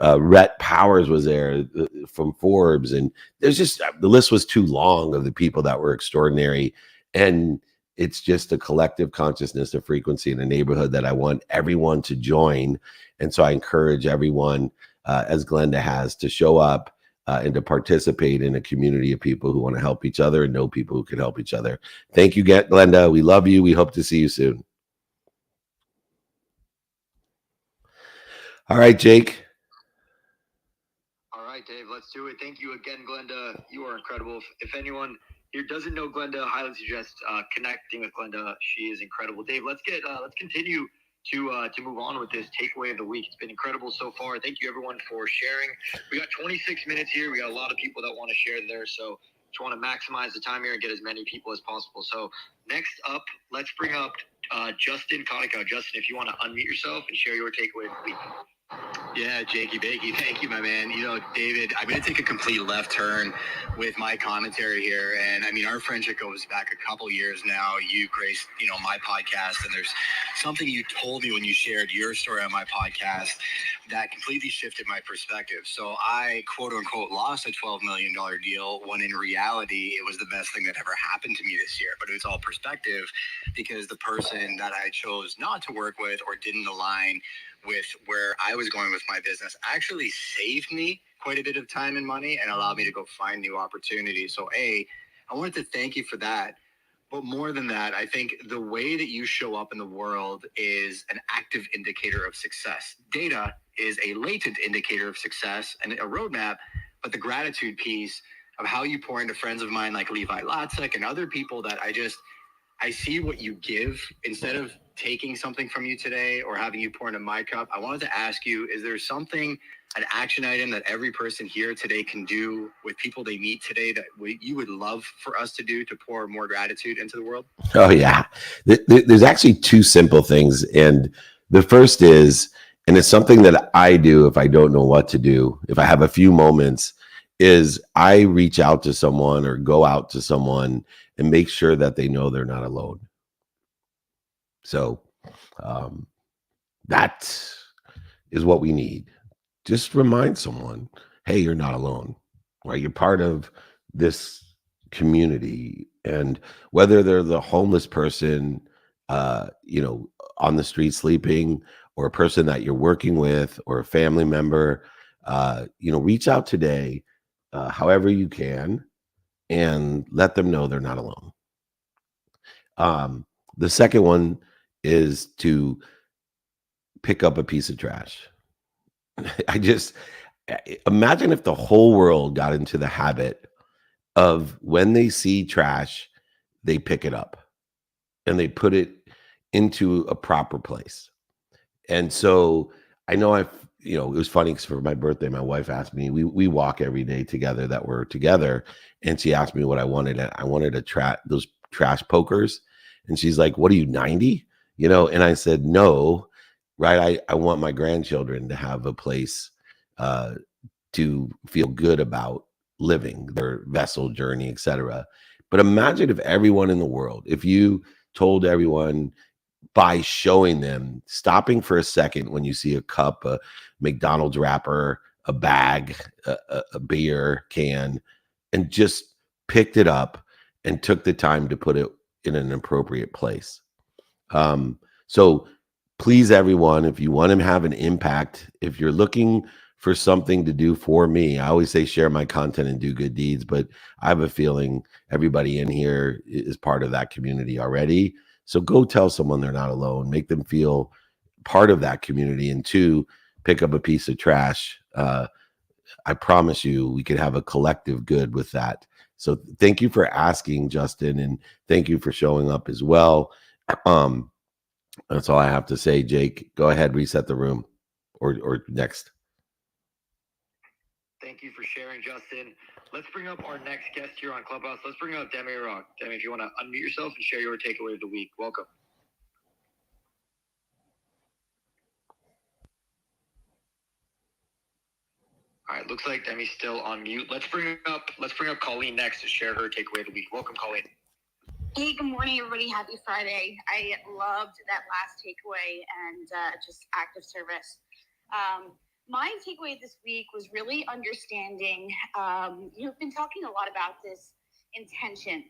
Rhett Powers was there from Forbes. And there's just, the list was too long of the people that were extraordinary. And it's just a collective consciousness, a frequency in a neighborhood that I want everyone to join. And so I encourage everyone, as Glenda has, to show up and to participate in a community of people who want to help each other and know people who can help each other. Thank you, Glenda. We love you. We hope to see you soon. All right, Jake. All right, Dave, let's do it. Thank you again, Glenda. You are incredible. If anyone here doesn't know Glenda, I highly suggest connecting with Glenda. She is incredible. Dave, let's continue to move on with this takeaway of the week. It's been incredible so far. Thank you, everyone, for sharing. We got 26 minutes here. We got a lot of people that want to share there, so just want to maximize the time here and get as many people as possible. So next up, let's bring up Justin Konica. Justin, if you want to unmute yourself and share your takeaway of the week. Yeah, Jakey Bakey, thank you, my man. David, I'm going to take a complete left turn with my commentary here. And I mean, our friendship goes back a couple years now. You graced, my podcast, and there's something you told me when you shared your story on my podcast that completely shifted my perspective. So I, quote unquote, lost a $12 million deal when in reality, it was the best thing that ever happened to me this year. But it was all perspective because the person that I chose not to work with or didn't align with where I was going with my business actually saved me quite a bit of time and money and allowed me to go find new opportunities. So I wanted to thank you for that. But more than that, I think the way that you show up in the world is an active indicator of success. Data is a latent indicator of success and a roadmap, but the gratitude piece of how you pour into friends of mine like Levi Latzek and other people that I see what you give instead of taking something from you today or having you pour into my cup. I wanted to ask you, is there something, an action item that every person here today can do with people they meet today that you would love for us to do to pour more gratitude into the world? Oh, yeah. There's actually two simple things. And the first is, and it's something that I do if I don't know what to do, if I have a few moments, is I reach out to someone or go out to someone and make sure that they know they're not alone. So that is what we need. Just remind someone, hey, you're not alone, right? You're part of this community. And whether they're the homeless person, on the street sleeping, or a person that you're working with, or a family member, reach out today, however you can, and let them know they're not alone. The second one is to pick up a piece of trash. I just imagine if the whole world got into the habit of when they see trash, they pick it up and they put it into a proper place. And so I know it was funny because for my birthday, my wife asked me, we walk every day together that we're together. And she asked me what I wanted. And I wanted those trash pokers. And she's like, what are you, 90? And I said, no, right. I want my grandchildren to have a place to feel good about living their vessel journey, etc. But imagine if everyone in the world, if you told everyone by showing them, stopping for a second when you see a cup, a McDonald's wrapper, a bag, a beer can, and just picked it up and took the time to put it in an appropriate place. So please, everyone, if you want to have an impact, if you're looking for something to do for me, I always say share my content and do good deeds, but I have a feeling everybody in here is part of that community already. So go tell someone they're not alone, make them feel part of that community. And two, pick up a piece of trash. I promise you, we could have a collective good with that. So thank you for asking, Justin, and thank you for showing up as well. That's all I have to say, Jake. Go ahead, reset the room or next. Thank you for sharing, Justin. Let's bring up our next guest here on Clubhouse. Let's bring up Demi Rock. Demi, if you want to unmute yourself and share your takeaway of the week. Welcome. All right, looks like Demi's still on mute. Let's bring up Colleen next to share her takeaway of the week. Welcome, Colleen. Hey, good morning, everybody. Happy Friday. I loved that last takeaway and just active service. My takeaway this week was really understanding, you've been talking a lot about this intention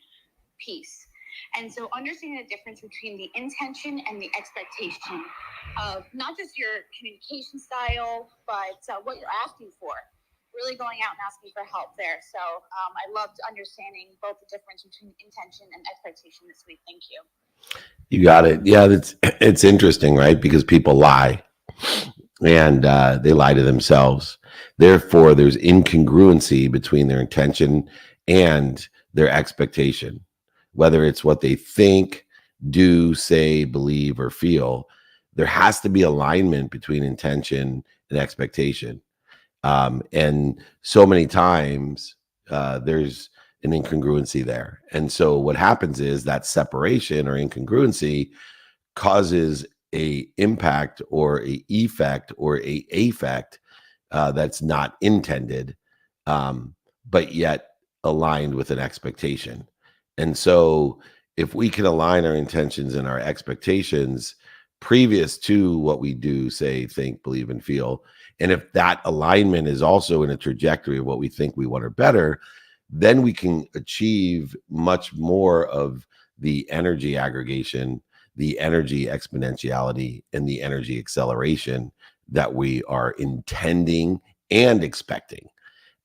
piece. And so understanding the difference between the intention and the expectation of not just your communication style, but what you're asking for. Really going out and asking for help there. So I loved understanding both the difference between intention and expectation this week. Thank you. You got it. Yeah, it's interesting, right? Because people lie. And they lie to themselves. Therefore, there's incongruency between their intention and their expectation, whether it's what they think, do, say, believe, or feel. There has to be alignment between intention and expectation. And so many times there's an incongruency there. And so what happens is that separation or incongruency causes a impact or a effect or a affect that's not intended, but yet aligned with an expectation. And so if we can align our intentions and our expectations previous to what we do, say, think, believe, and feel, and if that alignment is also in a trajectory of what we think we want or better, then we can achieve much more of the energy aggregation, the energy exponentiality, and the energy acceleration that we are intending and expecting.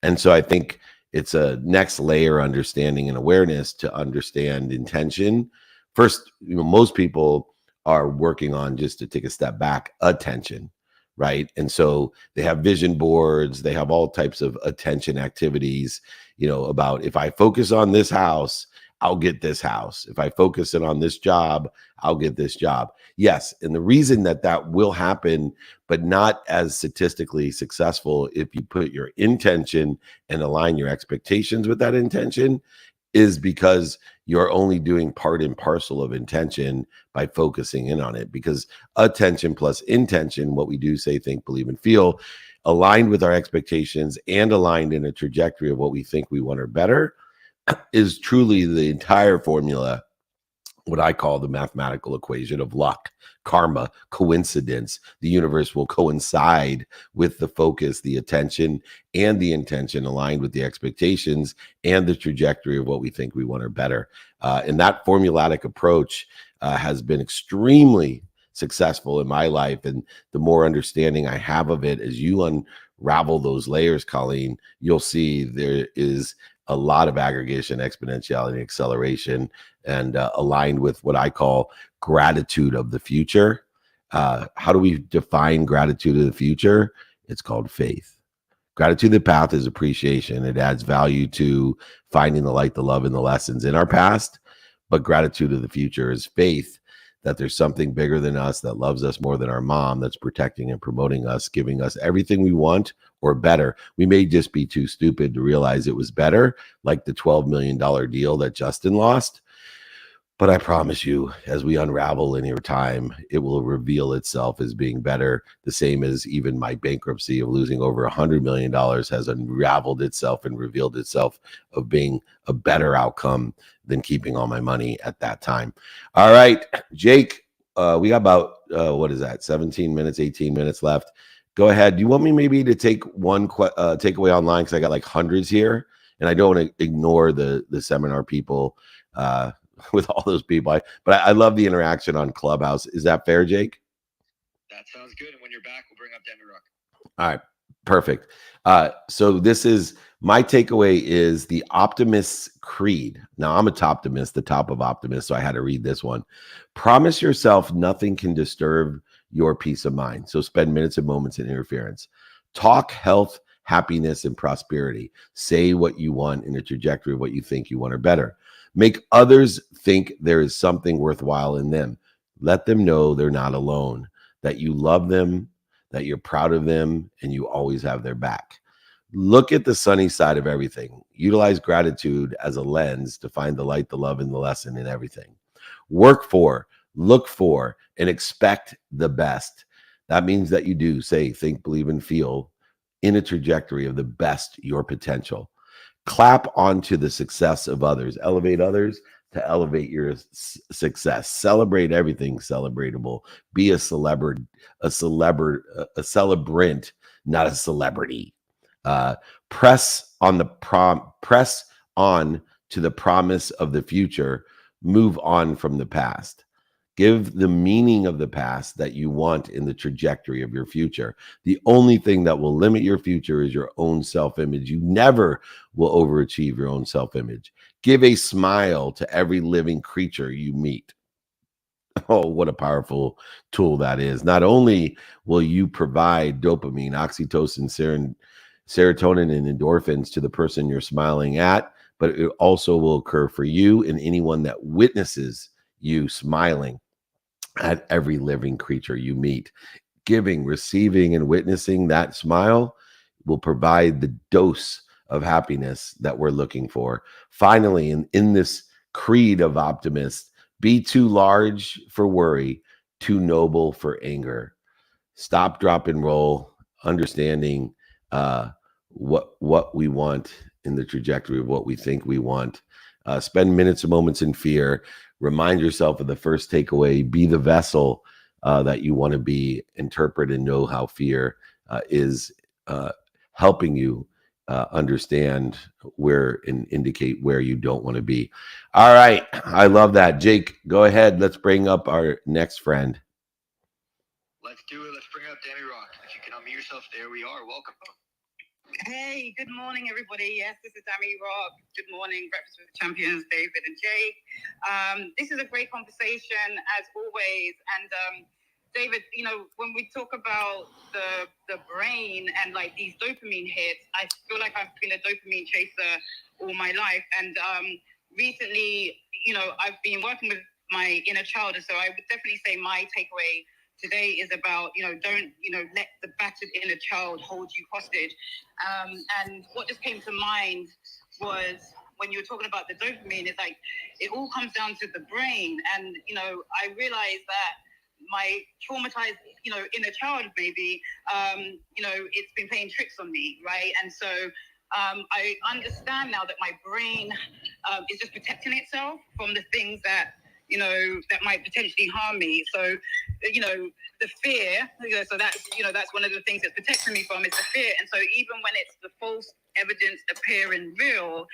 And so I think it's a next layer understanding and awareness to understand intention. First, most people are working on, just to take a step back, attention, right? And so they have vision boards, they have all types of attention activities, about if I focus on this house, I'll get this house. If I focus in on this job, I'll get this job. Yes. And the reason that will happen, but not as statistically successful if you put your intention and align your expectations with that intention, is because you're only doing part and parcel of intention by focusing in on it. Because attention plus intention, what we do, say, think, believe, and feel, aligned with our expectations and aligned in a trajectory of what we think we want or better, is truly the entire formula, what I call the mathematical equation of luck, karma, coincidence. The universe will coincide with the focus, the attention, and the intention aligned with the expectations and the trajectory of what we think we want or better. And that formulatic approach has been extremely successful in my life. And the more understanding I have of it, as you unravel those layers, Colleen, you'll see there is a lot of aggregation, exponentiality, acceleration, and aligned with what I call gratitude of the future. How do we define gratitude of the future? It's called faith. Gratitude of the path is appreciation. It adds value to finding the light, the love, and the lessons in our past. But gratitude of the future is faith that there's something bigger than us that loves us more than our mom, that's protecting and promoting us, giving us everything we want or better. We may just be too stupid to realize it was better, like the $12 million deal that Justin lost. But I promise you, as we unravel linear time, it will reveal itself as being better, the same as even my bankruptcy of losing over $100 million has unraveled itself and revealed itself of being a better outcome than keeping all my money at that time. All right, Jake, we got about, 17 minutes, 18 minutes left. Go ahead. Do you want me maybe to take one takeaway online? Because I got like hundreds here, and I don't want to ignore the seminar people with all those people. But I love the interaction on Clubhouse. Is that fair, Jake? That sounds good. And when you're back, we'll bring up Demi Rock. All right, perfect. So this is my takeaway is the Optimist's Creed. Now, I'm a toptimist, the top of optimists, so I had to read this one. Promise yourself nothing can disturb your peace of mind. So spend minutes and moments in interference. Talk health, happiness, and prosperity. Say what you want in a trajectory of what you think you want or better. Make others think there is something worthwhile in them. Let them know they're not alone, that you love them, that you're proud of them, and you always have their back. Look at the sunny side of everything. Utilize gratitude as a lens to find the light, the love, and the lesson in everything. Work for, look for, and expect the best. That means that you do say, think, believe, and feel in a trajectory of the best your potential. Clap onto the success of others. Elevate others to elevate your success. Celebrate everything celebratable. Be a celebrant, not a celebrity. Press on to the promise of the future. Move on from the past. Give the meaning of the past that you want in the trajectory of your future. The only thing that will limit your future is your own self-image. You never will overachieve your own self-image. Give a smile to every living creature you meet. Oh, what a powerful tool that is. Not only will you provide dopamine, oxytocin, serotonin, and endorphins to the person you're smiling at, but it also will occur for you and anyone that witnesses you smiling at every living creature you meet. Giving, receiving, and witnessing that smile will provide the dose of happiness that we're looking for. Finally, in this creed of optimists, be too large for worry, too noble for anger. Stop, drop, and roll, understanding what we want in the trajectory of what we think we want. Spend minutes or moments in fear. Remind yourself of the first takeaway. Be the vessel that you want to be. Interpret and know how fear is helping you understand where and indicate where you don't want to be. All right. I love that. Jake, go ahead. Let's bring up our next friend. Let's do it. Let's bring up Demi Rock. If you can unmute yourself, there we are. Welcome. Hey, good morning, everybody. Yes, this is Demi Rock. Good morning, Breakfast with Champions, David and Jake. This is a great conversation, as always. And David, you know, when we talk about the brain and like these dopamine hits, I feel like I've been a dopamine chaser all my life. And recently, you know, I've been working with my inner child. And so I would definitely say my takeaway today is about, you know, don't, you know, let the battered inner child hold you hostage. And what just came to mind was when you were talking about the dopamine, it's like, it all comes down to the brain. And, you know, I realized that my traumatized, you know, inner child, maybe, you know, it's been playing tricks on me, right? And so I understand now that my brain is just protecting itself from the things that, you know, that might potentially harm me. So, you know, the fear, you know, so that's, you know, that's one of the things that's protecting me from is the fear. And so even when it's the false evidence appearing real,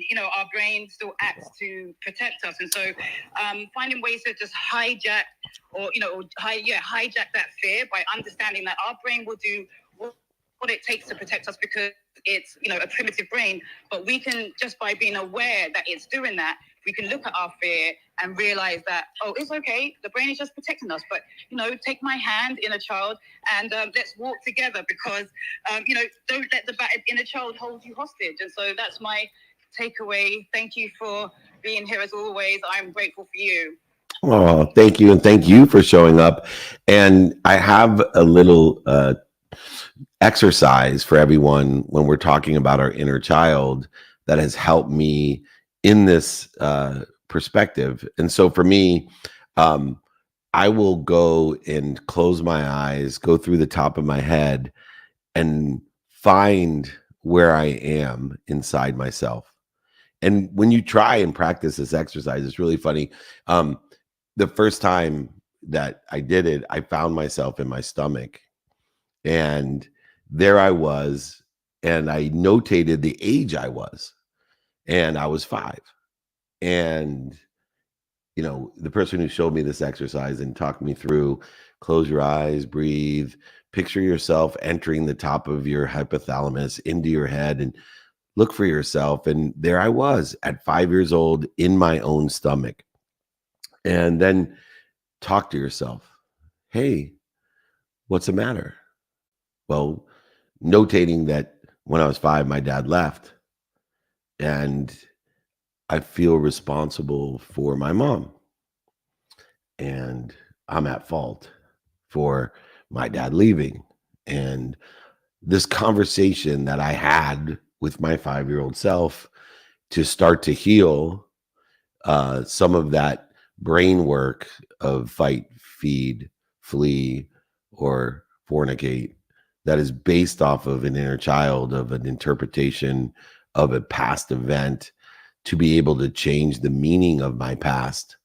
you know, our brain still acts to protect us. And so finding ways to just hijack or, you know, hijack that fear by understanding that our brain will do what it takes to protect us because it's, you know, a primitive brain. But we can, just by being aware that it's doing that, we can look at our fear and realize that, oh, it's okay. The brain is just protecting us. But, you know, take my hand, inner child, and let's walk together because, you know, don't let the inner child hold you hostage. And so that's my takeaway. Thank you for being here as always. I'm grateful for you. Oh, thank you. And thank you for showing up. And I have a little exercise for everyone when we're talking about our inner child that has helped me in this perspective. And so for me, I will go and close my eyes, go through the top of my head and find where I am inside myself. And when you try and practice this exercise, it's really funny. The first time that I did it, I found myself in my stomach and there I was, and I notated the age I was. And I was 5. And, you know, the person who showed me this exercise and talked me through, close your eyes, breathe, picture yourself entering the top of your hypothalamus into your head and look for yourself. And there I was at 5 years old in my own stomach. And then talk to yourself. Hey, what's the matter? Well, notating that when I was 5, my dad left. And I feel responsible for my mom. And I'm at fault for my dad leaving. And this conversation that I had with my 5-year-old self to start to heal some of that brain work of fight, feed, flee, or fornicate that is based off of an inner child, of an interpretation of a past event, to be able to change the meaning of my past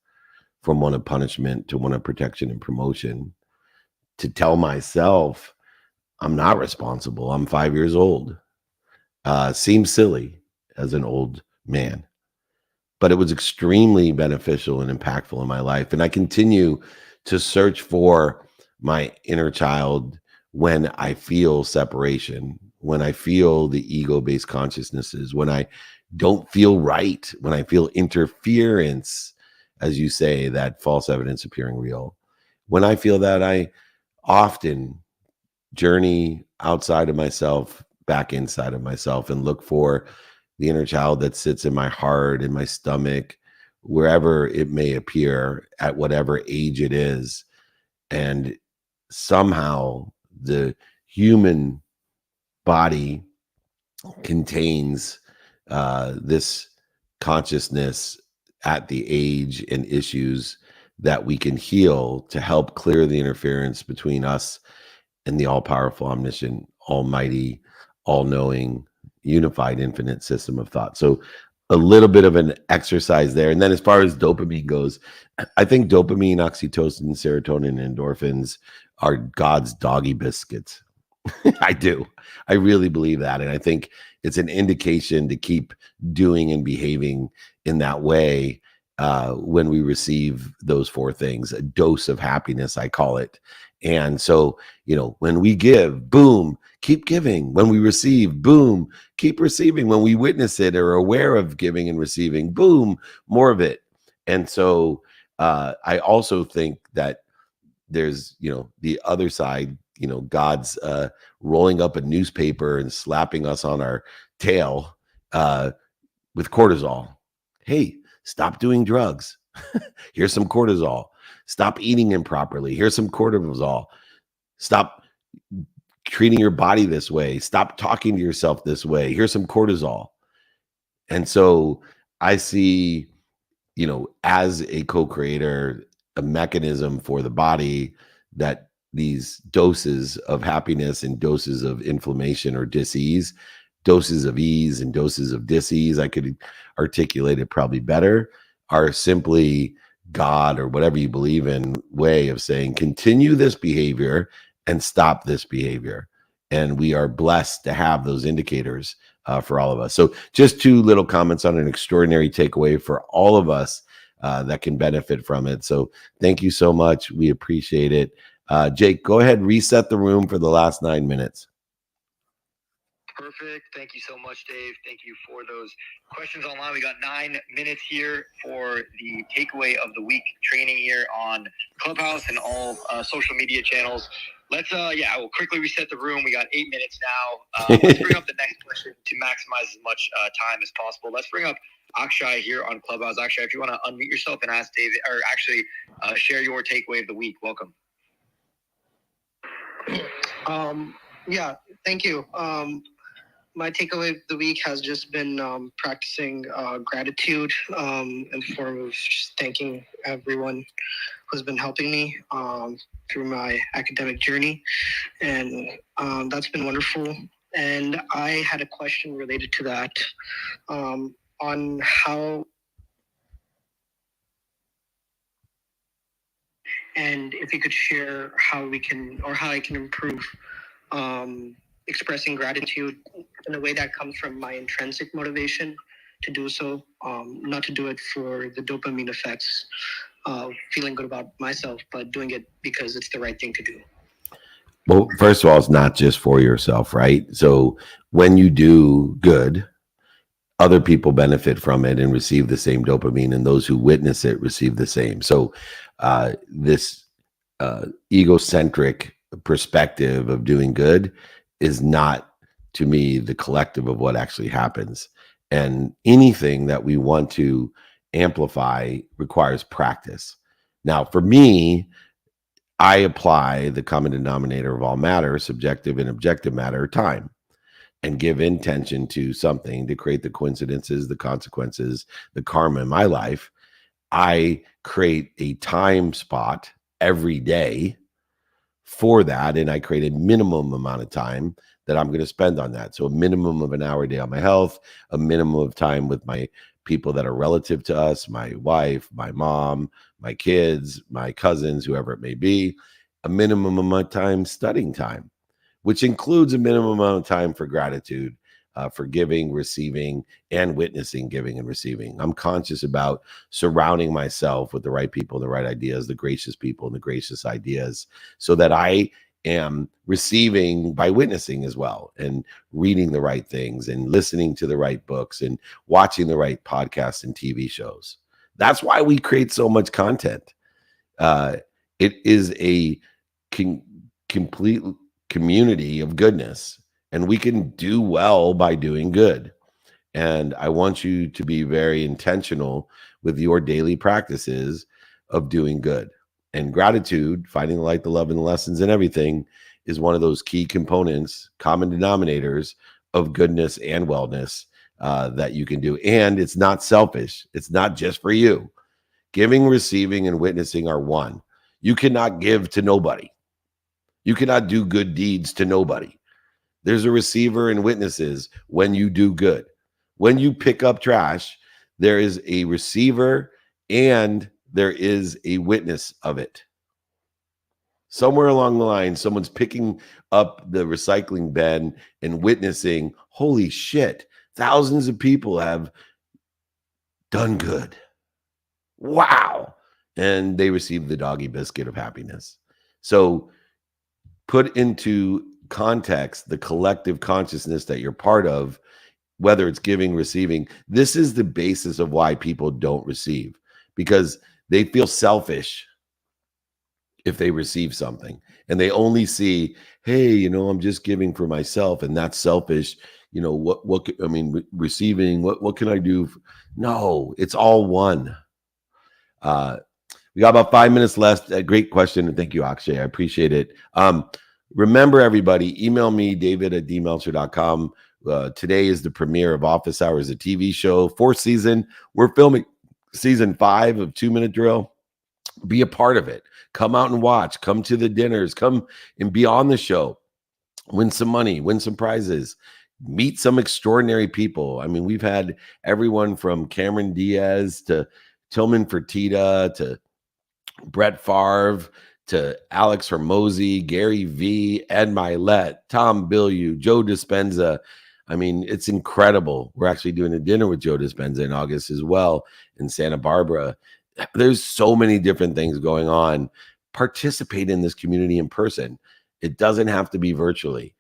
from one of punishment to one of protection and promotion, to tell myself I'm not responsible. I'm 5 years old. Seems silly as an old man, but it was extremely beneficial and impactful in my life. And I continue to search for my inner child when I feel separation, when I feel the ego-based consciousnesses, when I don't feel right, when I feel interference, as you say, that false evidence appearing real. When I feel that, I often journey outside of myself, back inside of myself, and look for the inner child that sits in my heart, in my stomach, wherever it may appear, at whatever age it is. And somehow the human body contains this consciousness at the age and issues that we can heal to help clear the interference between us and the all-powerful, omniscient, almighty, all-knowing, unified, infinite system of thought. So a little bit of an exercise there. And then as far as dopamine goes, I think dopamine, oxytocin, serotonin, and endorphins are God's doggy biscuits. I do. I really believe that. And I think it's an indication to keep doing and behaving in that way when we receive those four things, a dose of happiness, I call it. And so, when we give, boom, keep giving. When we receive, boom, keep receiving. When we witness it or are aware of giving and receiving, boom, more of it. And so I also think that there's, the other side, God's rolling up a newspaper and slapping us on our tail with cortisol. Hey, stop doing drugs. Here's some cortisol. Stop eating improperly. Here's some cortisol. Stop treating your body this way. Stop talking to yourself this way. Here's some cortisol. And so I see, as a co-creator, a mechanism for the body that these doses of happiness and doses of inflammation or dis-ease, doses of ease and doses of dis-ease, I could articulate it probably better, are simply God, or whatever you believe in, way of saying, continue this behavior and stop this behavior. And we are blessed to have those indicators for all of us. So just two little comments on an extraordinary takeaway for all of us that can benefit from it. So thank you so much. We appreciate it. Jake, go ahead, reset the room for the last 9 minutes. Perfect. Thank you so much, Dave. Thank you for those questions online. We got 9 minutes here for the takeaway of the week training here on Clubhouse and all social media channels. Let's, I will quickly reset the room. We got 8 minutes now. Let's bring up the next question to maximize as much time as possible. Let's bring up Akshay here on Clubhouse. Akshay, if you want to unmute yourself and ask David, or actually share your takeaway of the week. Welcome. Thank you. My takeaway of the week has just been practicing gratitude in the form of just thanking everyone who's been helping me through my academic journey. And that's been wonderful. And I had a question related to that on how, and if you could share how we can, or how I can improve expressing gratitude in a way that comes from my intrinsic motivation to do so, not to do it for the dopamine effects of feeling good about myself, but doing it because it's the right thing to do. Well, first of all, it's not just for yourself, right? So when you do good, other people benefit from it and receive the same dopamine, and those who witness it receive the same. So this egocentric perspective of doing good is not, to me, the collective of what actually happens. And anything that we want to amplify requires practice. Now, for me, I apply the common denominator of all matter, subjective and objective matter, time, and give intention to something to create the coincidences, the consequences, the karma in my life. I create a time spot every day for that, and I create a minimum amount of time that I'm going to spend on that. So a minimum of an hour a day on my health, a minimum of time with my people that are relative to us, my wife, my mom, my kids, my cousins, whoever it may be, a minimum amount of time studying time, which includes a minimum amount of time for gratitude, for giving, receiving, and witnessing giving and receiving. I'm conscious about surrounding myself with the right people, the right ideas, the gracious people, and the gracious ideas, so that I am receiving by witnessing as well, and reading the right things, and listening to the right books, and watching the right podcasts and TV shows. That's why we create so much content. It is a complete community of goodness, and we can do well by doing good. And I want you to be very intentional with your daily practices of doing good. And gratitude, finding the light, the love, and the lessons and everything, is one of those key components, common denominators of goodness and wellness that you can do. And it's not selfish. It's not just for you. Giving, receiving, and witnessing are one. You cannot give to nobody. You cannot do good deeds to nobody. There's a receiver and witnesses when you do good. When you pick up trash, there is a receiver and there is a witness of it. Somewhere along the line, someone's picking up the recycling bin and witnessing, holy shit, thousands of people have done good. Wow. And they receive the doggy biscuit of happiness. So put into context the collective consciousness that you're part of, whether it's giving, receiving. This is the basis of why people don't receive, because they feel selfish if they receive something, and they only see, hey, I'm just giving for myself, and that's selfish. Receiving, what can I do? No, it's all one. We got about 5 minutes left. A great question, and thank you, Akshay. I appreciate it. Remember, everybody, email me, david@dmeltzer.com. Today is the premiere of Office Hours, a TV show, 4th season. We're filming season 5 of 2 Minute Drill. Be a part of it. Come out and watch. Come to the dinners. Come and be on the show. Win some money. Win some prizes. Meet some extraordinary people. I mean, we've had everyone from Cameron Diaz to Tillman Fertitta to Brett Favre to Alex Hormozi, Gary Vee, Ed Milet, Tom Bilyeu, Joe Dispenza. I mean, it's incredible. We're actually doing a dinner with Joe Dispenza in August as well in Santa Barbara. There's so many different things going on. Participate in this community in person. It doesn't have to be virtually.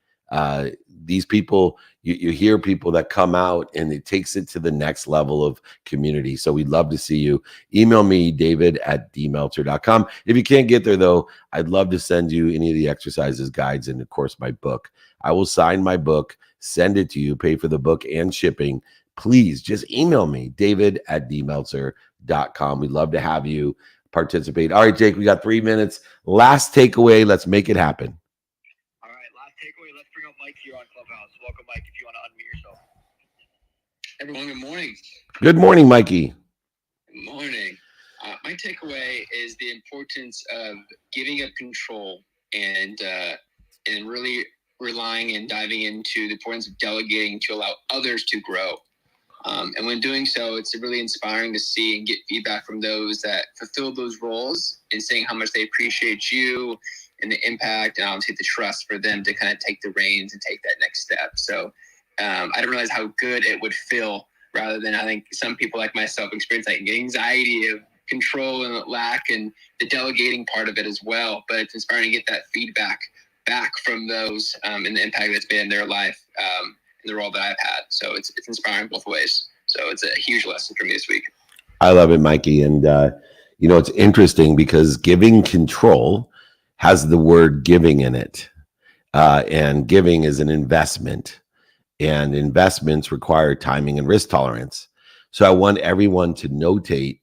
These people, you hear people that come out, and it takes it to the next level of community. So we'd love to see you. Email me, david@dmeltzer.com. If you can't get there, though, I'd love to send you any of the exercises, guides, and, of course, my book. I will sign my book, send it to you, pay for the book and shipping. Please just email me, david@dmeltzer.com. We'd love to have you participate. All right, Jake, we got 3 minutes. Last takeaway. Let's make it happen. All right, last takeaway. Let's bring up Mike here on Clubhouse. Welcome, Mike, if you want to unmute yourself. Everyone, good morning. Good morning, Mikey. Good morning. My takeaway is the importance of giving up control and really relying and diving into the importance of delegating to allow others to grow. And when doing so, it's really inspiring to see and get feedback from those that fulfill those roles and saying how much they appreciate you and the impact, and obviously the trust for them to kind of take the reins and take that next step. So I didn't realize how good it would feel, rather than, I think some people like myself experience like anxiety of control and lack and the delegating part of it as well. But it's inspiring to get that feedback back from those and the impact that's been in their life. The role that I've had. So it's inspiring both ways. So it's a huge lesson for me this week. I love it, Mikey. And, it's interesting because giving control has the word giving in it. And giving is an investment. And investments require timing and risk tolerance. So I want everyone to notate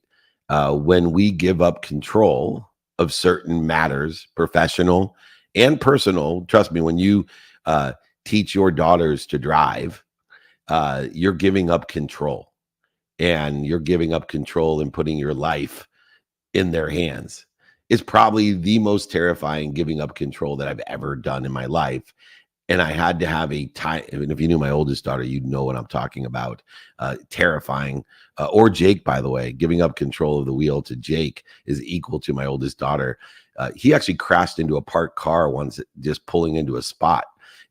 when we give up control, of certain matters, professional and personal. Trust me, when you teach your daughters to drive, you're giving up control, and you're giving up control and putting your life in their hands. It's probably the most terrifying giving up control that I've ever done in my life. And I had to have a time. And if you knew my oldest daughter, you'd know what I'm talking about. Terrifying. Or Jake, by the way, giving up control of the wheel to Jake is equal to my oldest daughter. He actually crashed into a parked car once, just pulling into a spot.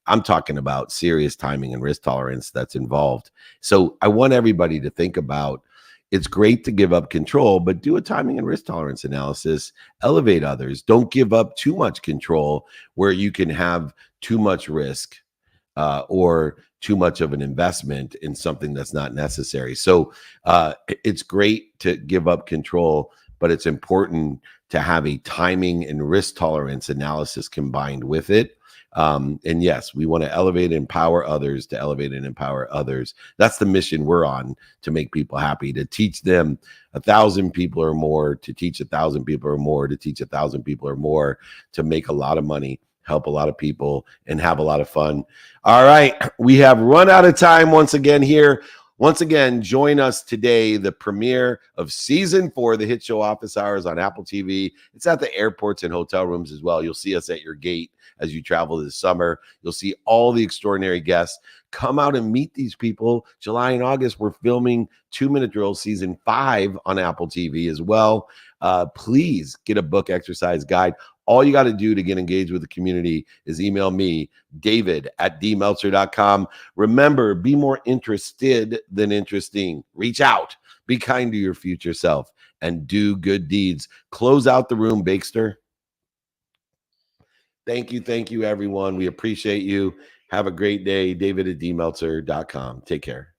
I'm talking about serious timing and risk tolerance that's involved. So I want everybody to think about, it's great to give up control, but do a timing and risk tolerance analysis. Elevate others. Don't give up too much control where you can have too much risk or too much of an investment in something that's not necessary. So it's great to give up control, but it's important to have a timing and risk tolerance analysis combined with it. And yes, we want to elevate and empower others to elevate and empower others. That's the mission we're on, to make people happy, to teach them 1,000 people or more, to teach 1,000 people or more, to teach 1,000 people or more, to make a lot of money, help a lot of people, and have a lot of fun. All right, we have run out of time once again here. Once again, join us today, the premiere of season 4 of the hit show Office Hours on Apple TV. It's at the airports and hotel rooms as well. You'll see us at your gate as you travel this summer. You'll see all the extraordinary guests. Come out and meet these people. July and August, we're filming 2-Minute Drill season 5 on Apple TV as well. Please get a book exercise guide. All you got to do to get engaged with the community is email me, david@dmeltzer.com. Remember, be more interested than interesting. Reach out. Be kind to your future self and do good deeds. Close out the room, Bakester. Thank you, everyone. We appreciate you. Have a great day. David@dmeltzer.com. Take care.